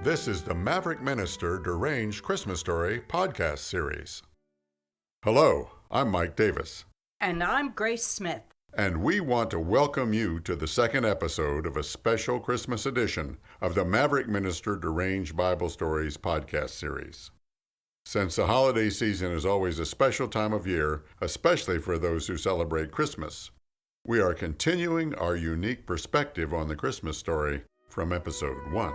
This is the Maverick Minister Deranged Christmas Story podcast series. Hello, I'm Mike Davis. And I'm Grace Smith. And we want to welcome you to the second episode of a special Christmas edition of the Maverick Minister Deranged Bible Stories podcast series. Since the holiday season is always a special time of year, especially for those who celebrate Christmas, we are continuing our unique perspective on the Christmas story from episode 1.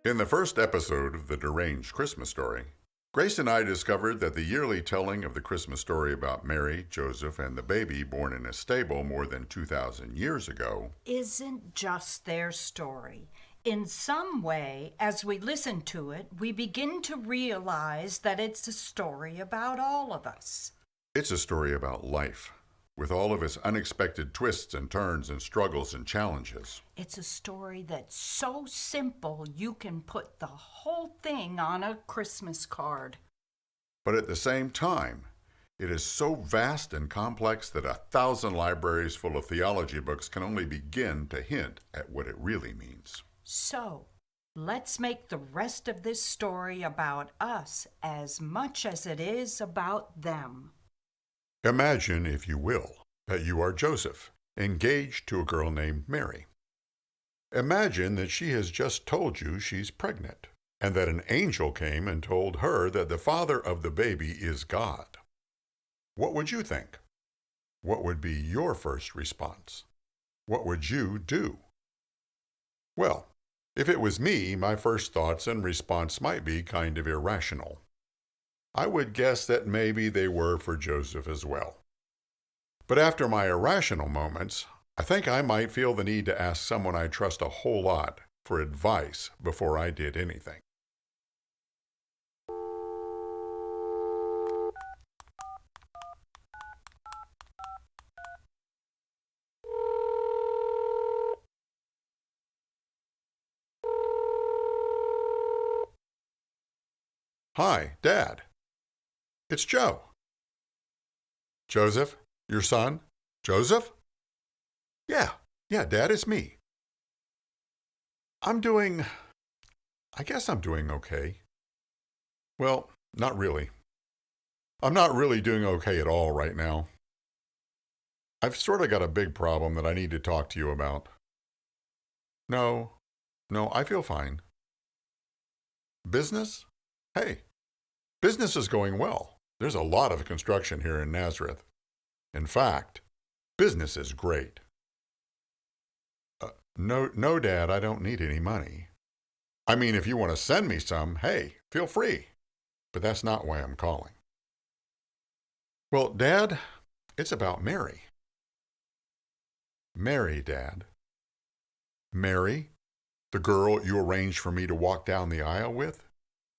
In the first episode of the Deranged Christmas Story, Grace and I discovered that the yearly telling of the Christmas story about Mary, Joseph, and the baby born in a stable more than 2,000 years ago isn't just their story. In some way, as we listen to it, we begin to realize that it's a story about all of us. It's a story about life, with all of its unexpected twists and turns and struggles and challenges. It's a story that's so simple you can put the whole thing on a Christmas card. But at the same time, it is so vast and complex that 1,000 libraries full of theology books can only begin to hint at what it really means. So, let's make the rest of this story about us as much as it is about them. Imagine, if you will, that you are Joseph, engaged to a girl named Mary. Imagine that she has just told you she's pregnant, and that an angel came and told her that the father of the baby is God. What would you think? What would be your first response? What would you do? Well, if it was me, my first thoughts and response might be kind of irrational. I would guess that maybe they were for Joseph as well. But after my irrational moments, I think I might feel the need to ask someone I trust a whole lot for advice before I did anything. Hi, Dad. It's Joe. Joseph, your son? Joseph? Yeah, Dad, it's me. I guess I'm doing okay. Well, not really. I'm not really doing okay at all right now. I've sort of got a big problem that I need to talk to you about. No, I feel fine. Business? Hey, business is going well. There's a lot of construction here in Nazareth. In fact, business is great. No, Dad, I don't need any money. I mean, if you want to send me some, hey, feel free. But that's not why I'm calling. Well, Dad, it's about Mary. Mary, Dad. Mary? The girl you arranged for me to walk down the aisle with?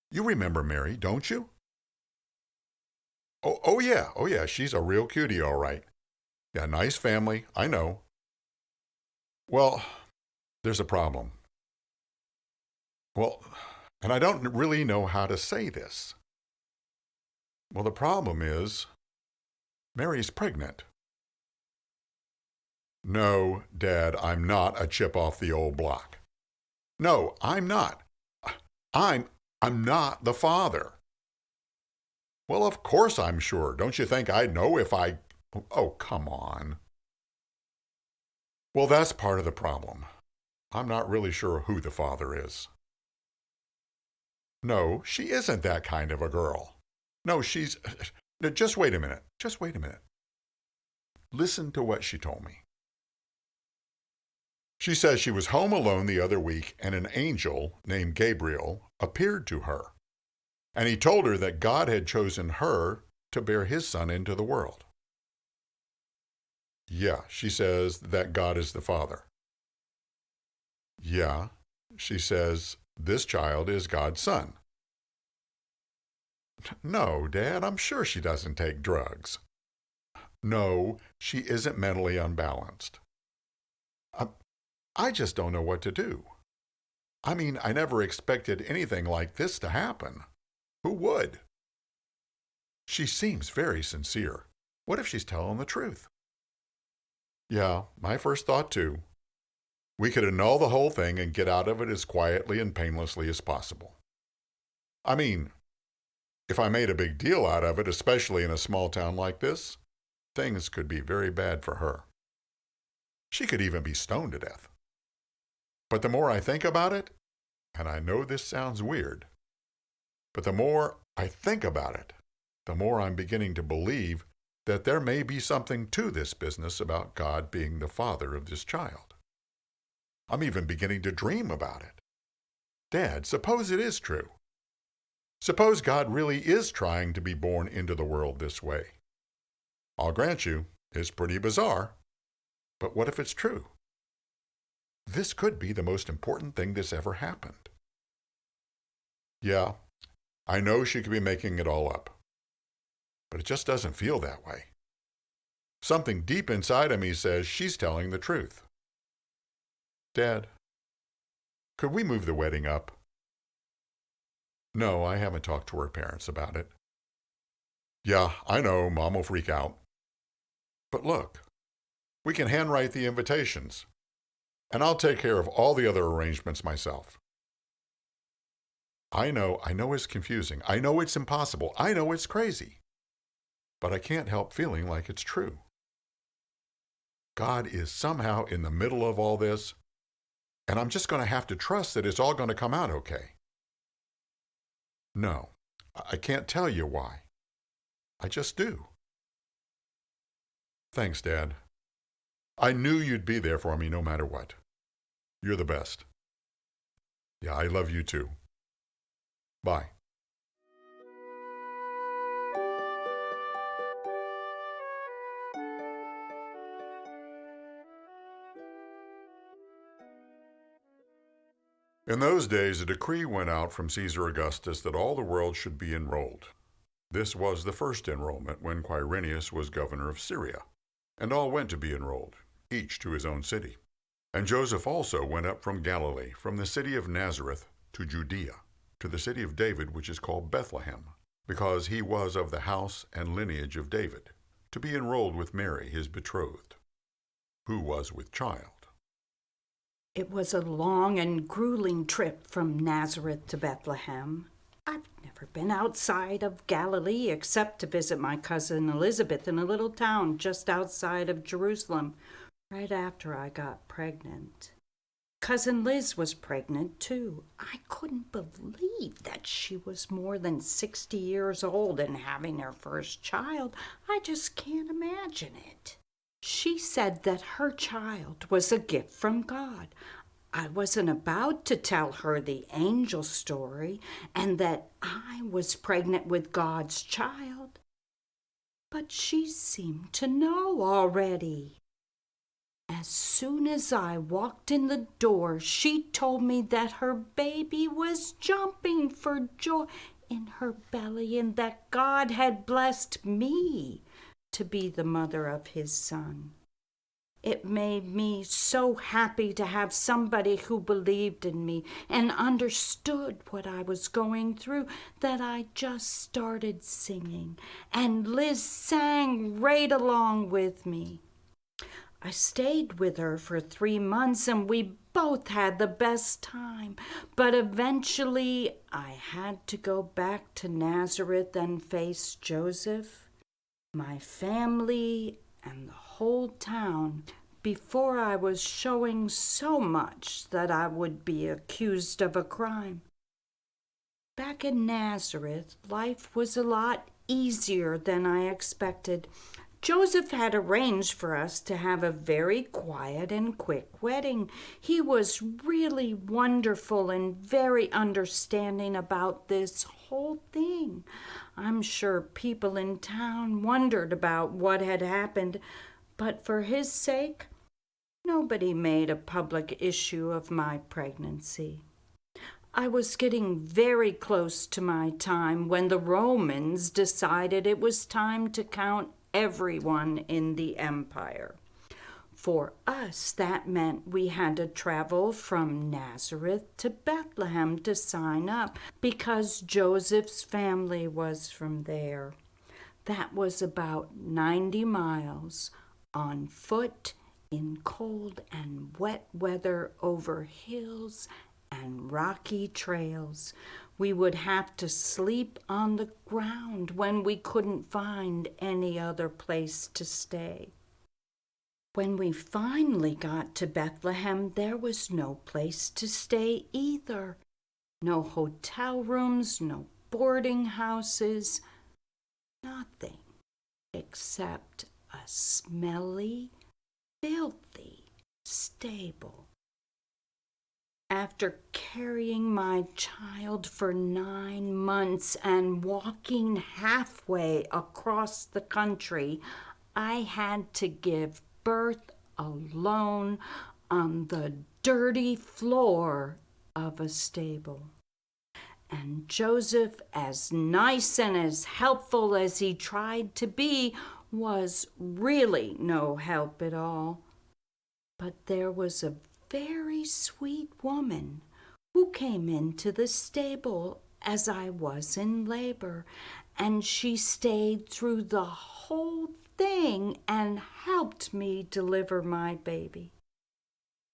You remember Mary, don't you? Oh yeah, she's a real cutie, all right. Yeah, nice family, I know. Well, there's a problem. Well, and I don't really know how to say this. Well, the problem is, Mary's pregnant. No, Dad, I'm not a chip off the old block. No, I'm not. I'm not the father. Well, of course I'm sure. Don't you think I'd know if I... Oh, come on. Well, that's part of the problem. I'm not really sure who the father is. No, she isn't that kind of a girl. No, she's... Just wait a minute. Listen to what she told me. She says she was home alone the other week and an angel named Gabriel appeared to her. And he told her that God had chosen her to bear his son into the world. Yeah, she says that God is the Father. Yeah, she says this child is God's son. No, Dad, I'm sure she doesn't take drugs. No, she isn't mentally unbalanced. I just don't know what to do. I mean, I never expected anything like this to happen. Who would? She seems very sincere. What if she's telling the truth? Yeah, my first thought too. We could annul the whole thing and get out of it as quietly and painlessly as possible. I mean, if I made a big deal out of it, especially in a small town like this, things could be very bad for her. She could even be stoned to death. But the more I think about it, and I know this sounds weird, but the more I think about it, the more I'm beginning to believe that there may be something to this business about God being the father of this child. I'm even beginning to dream about it. Dad, suppose it is true. Suppose God really is trying to be born into the world this way. I'll grant you, it's pretty bizarre. But what if it's true? This could be the most important thing that's ever happened. Yeah, I know she could be making it all up. But it just doesn't feel that way. Something deep inside of me says she's telling the truth. Dad, could we move the wedding up? No, I haven't talked to her parents about it. Yeah, I know, Mom will freak out. But look, we can handwrite the invitations, and I'll take care of all the other arrangements myself. I know it's confusing. I know it's impossible. I know it's crazy. But I can't help feeling like it's true. God is somehow in the middle of all this, and I'm just going to have to trust that it's all going to come out okay. No, I can't tell you why. I just do. Thanks, Dad. I knew you'd be there for me no matter what. You're the best. Yeah, I love you too. Bye. In those days, a decree went out from Caesar Augustus that all the world should be enrolled. This was the first enrollment when Quirinius was governor of Syria, and all went to be enrolled, each to his own city. And Joseph also went up from Galilee, from the city of Nazareth to Judea, to the city of David, which is called Bethlehem, because he was of the house and lineage of David, to be enrolled with Mary, his betrothed, who was with child. It was a long and grueling trip from Nazareth to Bethlehem. I've never been outside of Galilee except to visit my cousin Elizabeth in a little town just outside of Jerusalem, right after I got pregnant. Cousin Liz was pregnant, too. I couldn't believe that she was more than 60 years old and having her first child. I just can't imagine it. She said that her child was a gift from God. I wasn't about to tell her the angel story and that I was pregnant with God's child. But she seemed to know already. As soon as I walked in the door, she told me that her baby was jumping for joy in her belly and that God had blessed me to be the mother of his son. It made me so happy to have somebody who believed in me and understood what I was going through that I just started singing, and Liz sang right along with me. I stayed with her for 3 months and we both had the best time, but eventually I had to go back to Nazareth and face Joseph, my family, and the whole town before I was showing so much that I would be accused of a crime. Back in Nazareth, life was a lot easier than I expected. Joseph had arranged for us to have a very quiet and quick wedding. He was really wonderful and very understanding about this whole thing. I'm sure people in town wondered about what had happened, but for his sake, nobody made a public issue of my pregnancy. I was getting very close to my time when the Romans decided it was time to count everyone in the empire. For us, that meant we had to travel from Nazareth to Bethlehem to sign up because Joseph's family was from there. That was about 90 miles on foot in cold and wet weather over hills and rocky trails. We would have to sleep on the ground when we couldn't find any other place to stay. When we finally got to Bethlehem, there was no place to stay either. No hotel rooms, no boarding houses, nothing except a smelly, filthy stable. After carrying my child for 9 months and walking halfway across the country, I had to give birth alone on the dirty floor of a stable. And Joseph, as nice and as helpful as he tried to be, was really no help at all. But there was a very sweet woman who came into the stable as I was in labor, and she stayed through the whole thing and helped me deliver my baby.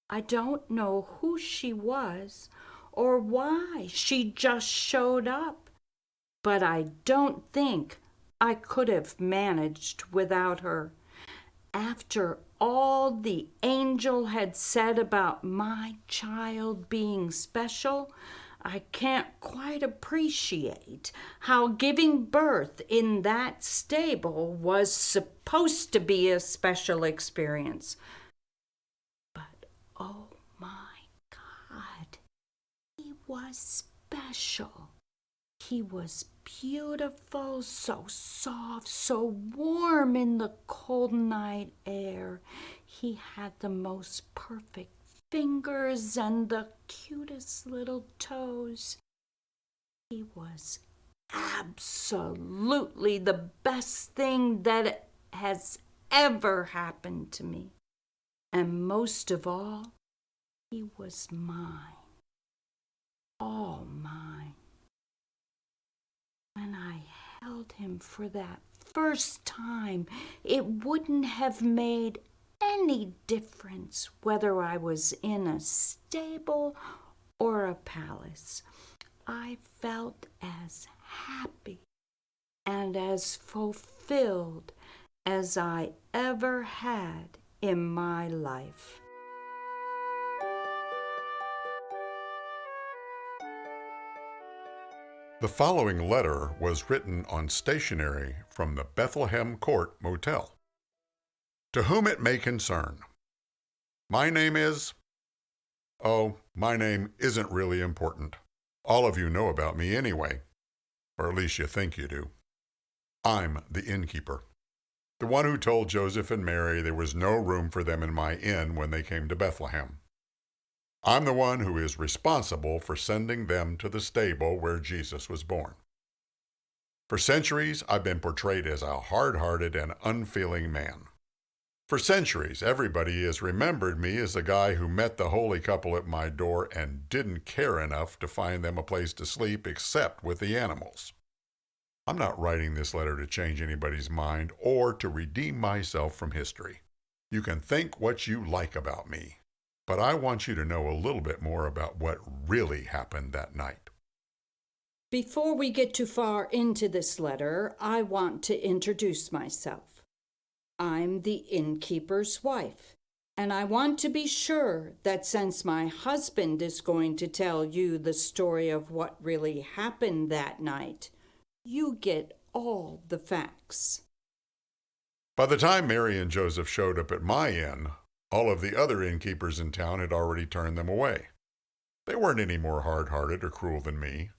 I don't know who she was or why she just showed up, but I don't think I could have managed without her. After all the angel had said about my child being special, I can't quite appreciate how giving birth in that stable was supposed to be a special experience. But oh my God, he was special. He was beautiful, so soft, so warm in the cold night air. He had the most perfect fingers and the cutest little toes. He was absolutely the best thing that has ever happened to me. And most of all, he was mine. All mine. When I held him for that first time, it wouldn't have made any difference whether I was in a stable or a palace. I felt as happy and as fulfilled as I ever had in my life. The following letter was written on stationery from the Bethlehem Court Motel. To whom it may concern. My name is... Oh, my name isn't really important. All of you know about me anyway, or at least you think you do. I'm the innkeeper, the one who told Joseph and Mary there was no room for them in my inn when they came to Bethlehem. I'm the one who is responsible for sending them to the stable where Jesus was born. For centuries, I've been portrayed as a hard-hearted and unfeeling man. For centuries, everybody has remembered me as the guy who met the holy couple at my door and didn't care enough to find them a place to sleep except with the animals. I'm not writing this letter to change anybody's mind or to redeem myself from history. You can think what you like about me, but I want you to know a little bit more about what really happened that night. Before we get too far into this letter, I want to introduce myself. I'm the innkeeper's wife, and I want to be sure that since my husband is going to tell you the story of what really happened that night, you get all the facts. By the time Mary and Joseph showed up at my inn, all of the other innkeepers in town had already turned them away. They weren't any more hard-hearted or cruel than me.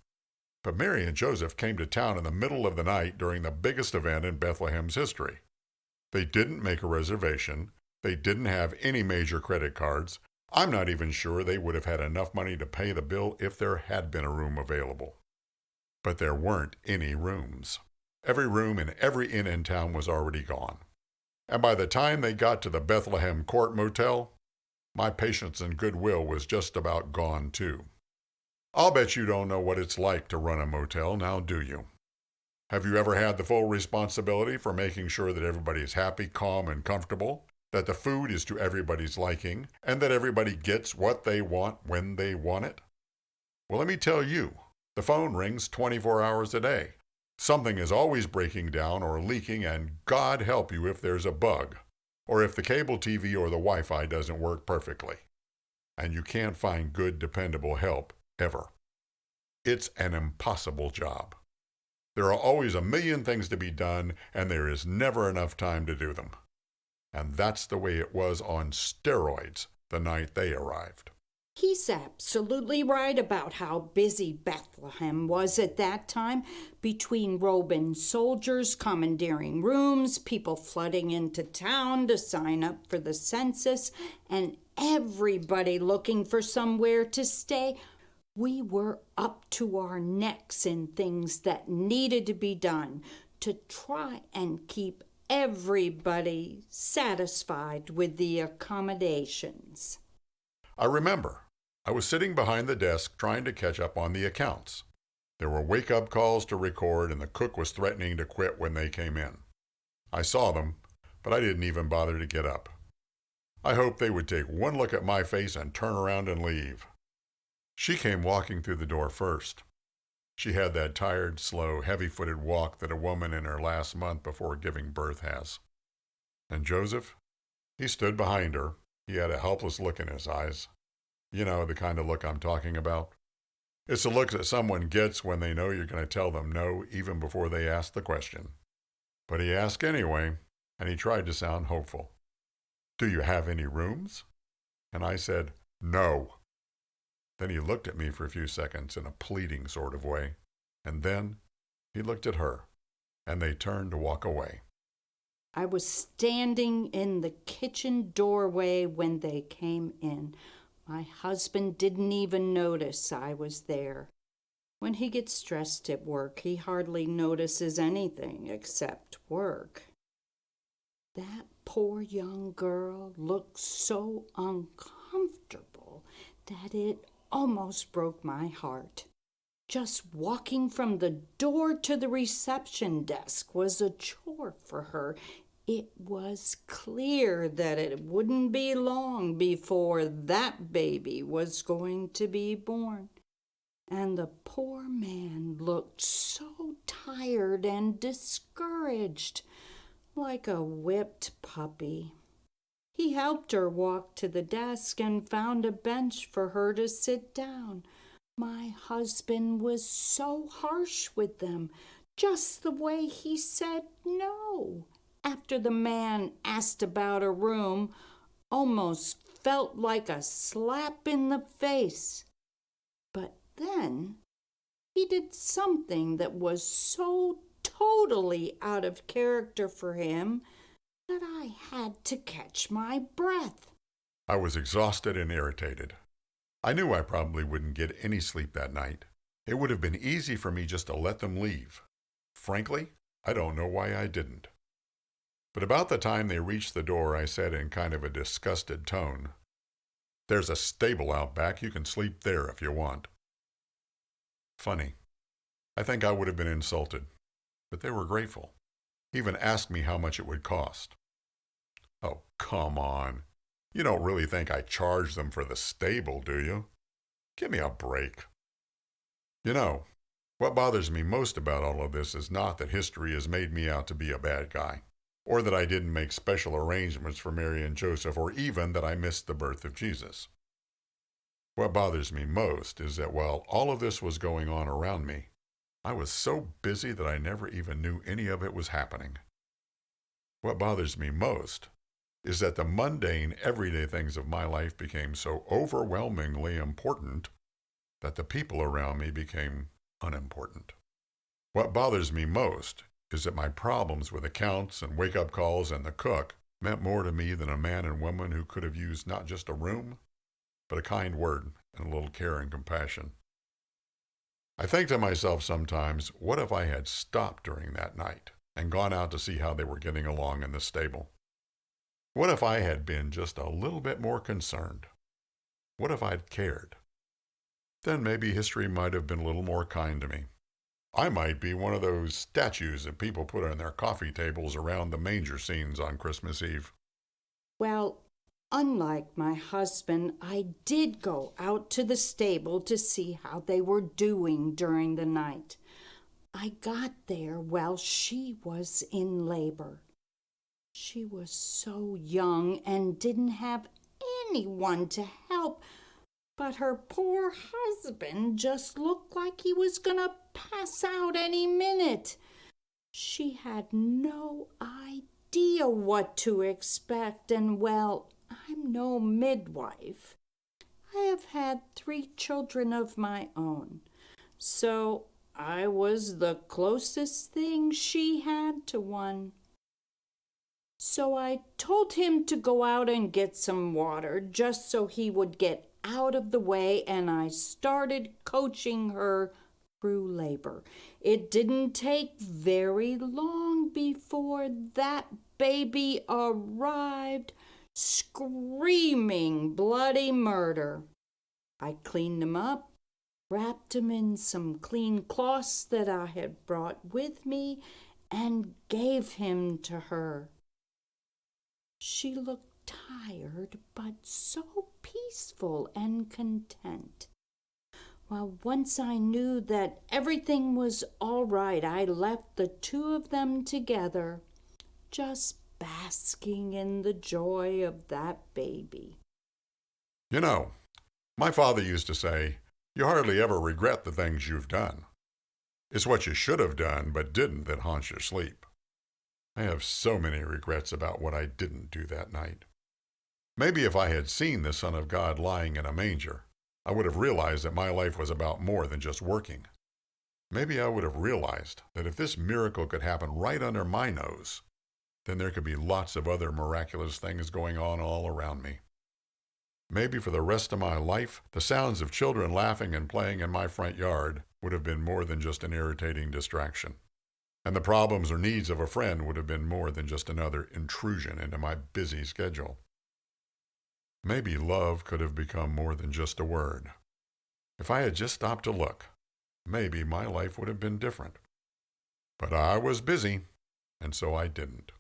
But Mary and Joseph came to town in the middle of the night during the biggest event in Bethlehem's history. They didn't make a reservation. They didn't have any major credit cards. I'm not even sure they would have had enough money to pay the bill if there had been a room available. But there weren't any rooms. Every room in every inn in town was already gone. And by the time they got to the Bethlehem Court Motel, my patience and goodwill was just about gone too. I'll bet you don't know what it's like to run a motel, now do you? Have you ever had the full responsibility for making sure that everybody is happy, calm, and comfortable, that the food is to everybody's liking, and that everybody gets what they want when they want it? Well, let me tell you, the phone rings 24 hours a day. Something is always breaking down or leaking, and God help you if there's a bug, or if the cable TV or the Wi-Fi doesn't work perfectly, and you can't find good, dependable help ever. It's an impossible job. There are always a million things to be done, and there is never enough time to do them. And that's the way it was on steroids the night they arrived. He's absolutely right about how busy Bethlehem was at that time, between Roman soldiers commandeering rooms, people flooding into town to sign up for the census, and everybody looking for somewhere to stay. We were up to our necks in things that needed to be done to try and keep everybody satisfied with the accommodations. I remember, I was sitting behind the desk trying to catch up on the accounts. There were wake-up calls to record, and the cook was threatening to quit when they came in. I saw them, but I didn't even bother to get up. I hoped they would take one look at my face and turn around and leave. She came walking through the door first. She had that tired, slow, heavy-footed walk that a woman in her last month before giving birth has. And Joseph? He stood behind her. He had a helpless look in his eyes. You know, the kind of look I'm talking about. It's the look that someone gets when they know you're going to tell them no even before they ask the question. But he asked anyway, and he tried to sound hopeful. "Do you have any rooms?" And I said, "No." Then he looked at me for a few seconds in a pleading sort of way, and then he looked at her, and they turned to walk away. I was standing in the kitchen doorway when they came in. My husband didn't even notice I was there. When he gets stressed at work, he hardly notices anything except work. That poor young girl looked so uncomfortable that it almost broke my heart. Just walking from the door to the reception desk was a chore for her. It was clear that it wouldn't be long before that baby was going to be born. And the poor man looked so tired and discouraged, like a whipped puppy. He helped her walk to the desk and found a bench for her to sit down. My husband was so harsh with them, just the way he said no after the man asked about a room almost felt like a slap in the face. But then he did something that was so totally out of character for him that I had to catch my breath. I was exhausted and irritated. I knew I probably wouldn't get any sleep that night. It would have been easy for me just to let them leave. Frankly, I don't know why I didn't. But about the time they reached the door, I said in kind of a disgusted tone, "There's a stable out back. You can sleep there if you want." Funny. I think I would have been insulted, but they were grateful. Even asked me how much it would cost. Oh, come on. You don't really think I charged them for the stable, do you? Give me a break. You know, what bothers me most about all of this is not that history has made me out to be a bad guy, or that I didn't make special arrangements for Mary and Joseph, or even that I missed the birth of Jesus. What bothers me most is that while all of this was going on around me, I was so busy that I never even knew any of it was happening. What bothers me most is that the mundane, everyday things of my life became so overwhelmingly important that the people around me became unimportant. What bothers me most is that my problems with accounts and wake-up calls and the cook meant more to me than a man and woman who could have used not just a room, but a kind word and a little care and compassion. I think to myself sometimes, what if I had stopped during that night and gone out to see how they were getting along in the stable? What if I had been just a little bit more concerned? What if I'd cared? Then maybe history might have been a little more kind to me. I might be one of those statues that people put on their coffee tables around the manger scenes on Christmas Eve. Well, unlike my husband, I did go out to the stable to see how they were doing during the night. I got there while she was in labor. She was so young and didn't have anyone to help, but her poor husband just looked like he was gonna pass out any minute. She had no idea what to expect, and well, I'm no midwife. I have had 3 children of my own, so I was the closest thing she had to one. So I told him to go out and get some water just so he would get out of the way, and I started coaching her through labor. It didn't take very long before that baby arrived, screaming bloody murder. I cleaned him up, wrapped him in some clean cloths that I had brought with me, and gave him to her. She looked tired, but so peaceful and content. Well, once I knew that everything was all right, I left the 2 of them together, just basking in the joy of that baby. You know, my father used to say, you hardly ever regret the things you've done. It's what you should have done but didn't that haunts your sleep. I have so many regrets about what I didn't do that night. Maybe if I had seen the Son of God lying in a manger, I would have realized that my life was about more than just working. Maybe I would have realized that if this miracle could happen right under my nose, then there could be lots of other miraculous things going on all around me. Maybe for the rest of my life, the sounds of children laughing and playing in my front yard would have been more than just an irritating distraction. And the problems or needs of a friend would have been more than just another intrusion into my busy schedule. Maybe love could have become more than just a word. If I had just stopped to look, maybe my life would have been different. But I was busy, and so I didn't.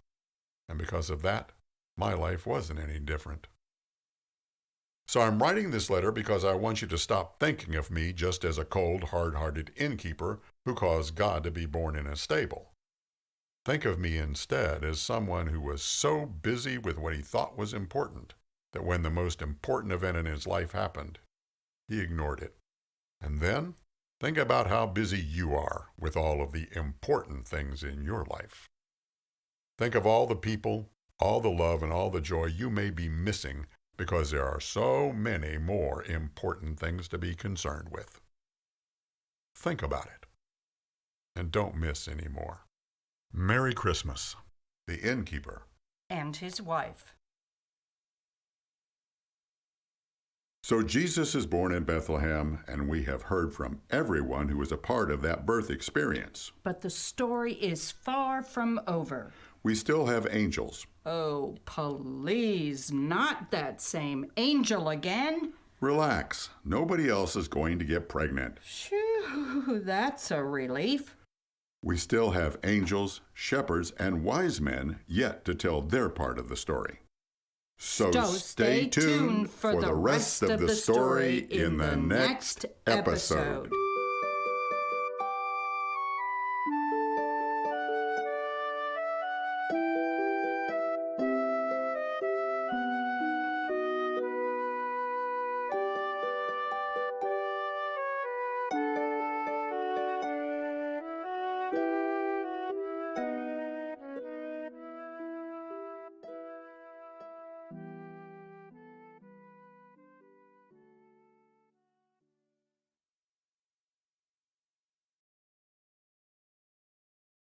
And because of that, my life wasn't any different. So I'm writing this letter because I want you to stop thinking of me just as a cold, hard-hearted innkeeper who caused God to be born in a stable. Think of me instead as someone who was so busy with what he thought was important that when the most important event in his life happened, he ignored it. And then, think about how busy you are with all of the important things in your life. Think of all the people, all the love, and all the joy you may be missing because there are so many more important things to be concerned with. Think about it, and don't miss any more. Merry Christmas, the innkeeper. And his wife. So Jesus is born in Bethlehem, and we have heard from everyone who was a part of that birth experience. But the story is far from over. We still have angels. Oh, please, not that same angel again. Relax. Nobody else is going to get pregnant. Phew, that's a relief. We still have angels, shepherds, and wise men yet to tell their part of the story. So stay tuned for the rest of the story in the next episode.